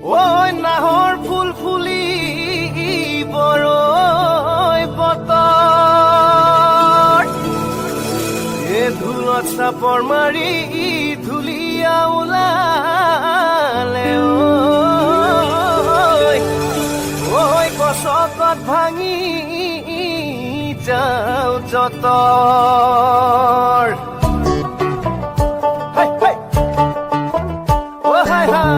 ওই নাহৰ ফুল ফুলি বৰৈ বতৰ এ ধুলত চাপৰ মাৰি ধুলিয়া ওলালে ঐ গছকত ভাঙি যাও যতৰ হাই হাই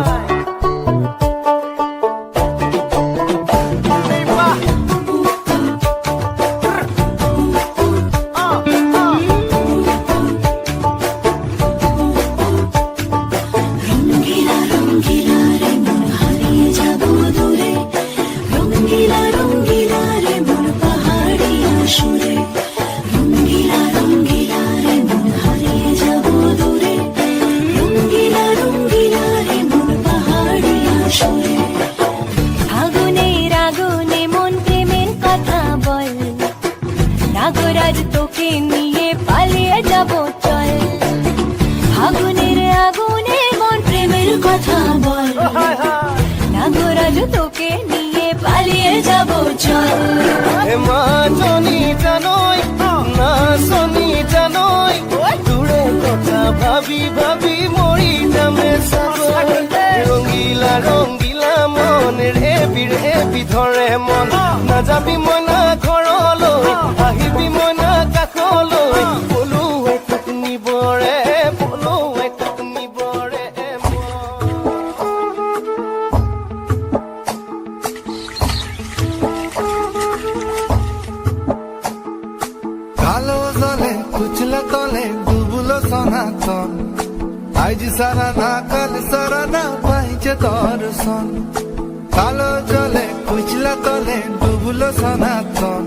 নাগরাজ তোকে নিয়ে পালিয়ে যাব চল আগুনের আগুনে মন প্রেমের কথা বল নাগরাজ তোকে নিয়ে পালিয়ে যাব চল মা জনি জানই না শনি জানই দূরে কথা ভাবি ভাবি মরি যামে সাগর রঙিলা রঙিলা মন ৰেবি ৰেবি ধৰে মন নাযাবি মই না ঘৰলৈ আহিবি মই না কাষলৈ পলুৱে তোক নিবৰে পলুৱে তোক নিবৰে কালো জলে কুচলা তলে ডুবুলো সনাতন আজ সারা না কাল সারা না পাইছে দর্শন কালো জলে কুচলা তলে ডুবুলো সনাতন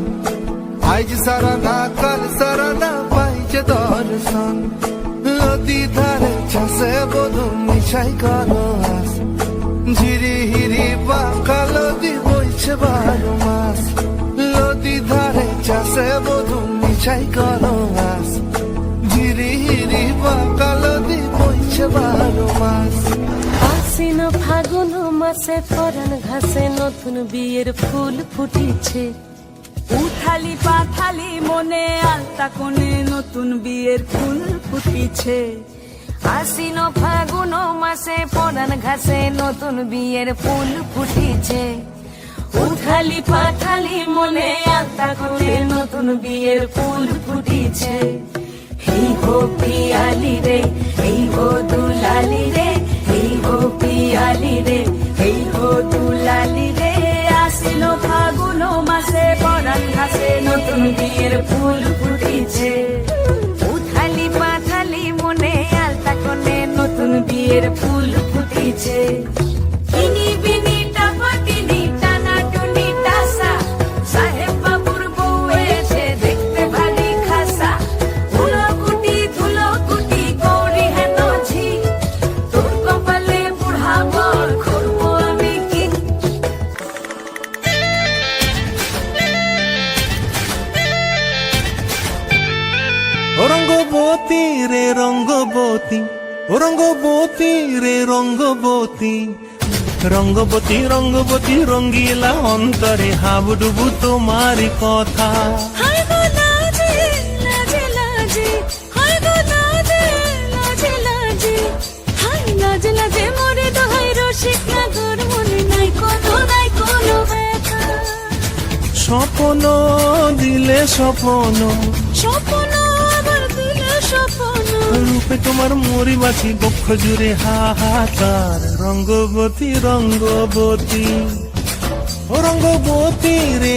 আজ সারা না কাল সারা না পাইছে দর্শন নদী ধারে চাষে বধু মিশাই করো আস ঝিরি হিরি বা কালো দি বইছে 12 মাস নদী ধারে চাষে বধু মিশাই করো আস ঝিরি হিরি বা কালো দি বইছে 12 মাস আশ্বিন ফাগুন মাসে পরাণ ঘাসে নতুন বিয়ের ফুল ফুটিছে উঠালি পাথালি মনে আলতা কোণে নতুন বিয়ের ফুল ফুটিছে আশ্বিন ফাগুন মাসে পরাণ ঘাসে নতুন বিয়ের ফুল ফুটিছে উঠালি পাথালি মনে আলতা কোণে নতুন বিয়ের ফুল ফুটিছে এই গো পিয়ালি রে এই গো দুলালি রে এই গো পিয়ালি রে এই গো দুলালি রে আসিল ফাগুন মাসে পরাণ ঘাসে নতুন বিয়ের ফুল ফুটিছে উঠালি পাথালি মনে আলতা কোণে নতুন বিয়ের ফুল ফুটিছে কিনি বিনি টাপাটিনি টানা টুনি টাসা সাহেব বাবুর বউ এসে দেখতে ভারী খাসা ধুলো কুটি গৌরী হেন ঝি তোর কপালে বুড়া বর করবো আমি কি ও রঙ্গবতী রে রঙ্গবতী ও রঙ্গবতী রে রঙ্গবতী রঙ্গবতী রঙ্গবতী রঙ্গিলা অন্তরে হাবুডুবু তোমারি কথা হায় গো লাজে লাজে লাজে হায় গো লাজে লাজে লাজে হায় লাজে লাজে মরে দোহাই রসিক নাগর মনে নাই কোনো ব্যথা স্বপ্ন দিলে স্বপ্ন স্বপ্ন আবার দিলে স্বপ্ন রূপে তোমার মরি বাছি বক্ষ জুড়ে হাহাকার রঙ্গবতী রঙ্গবতী ও রঙ্গবতী রে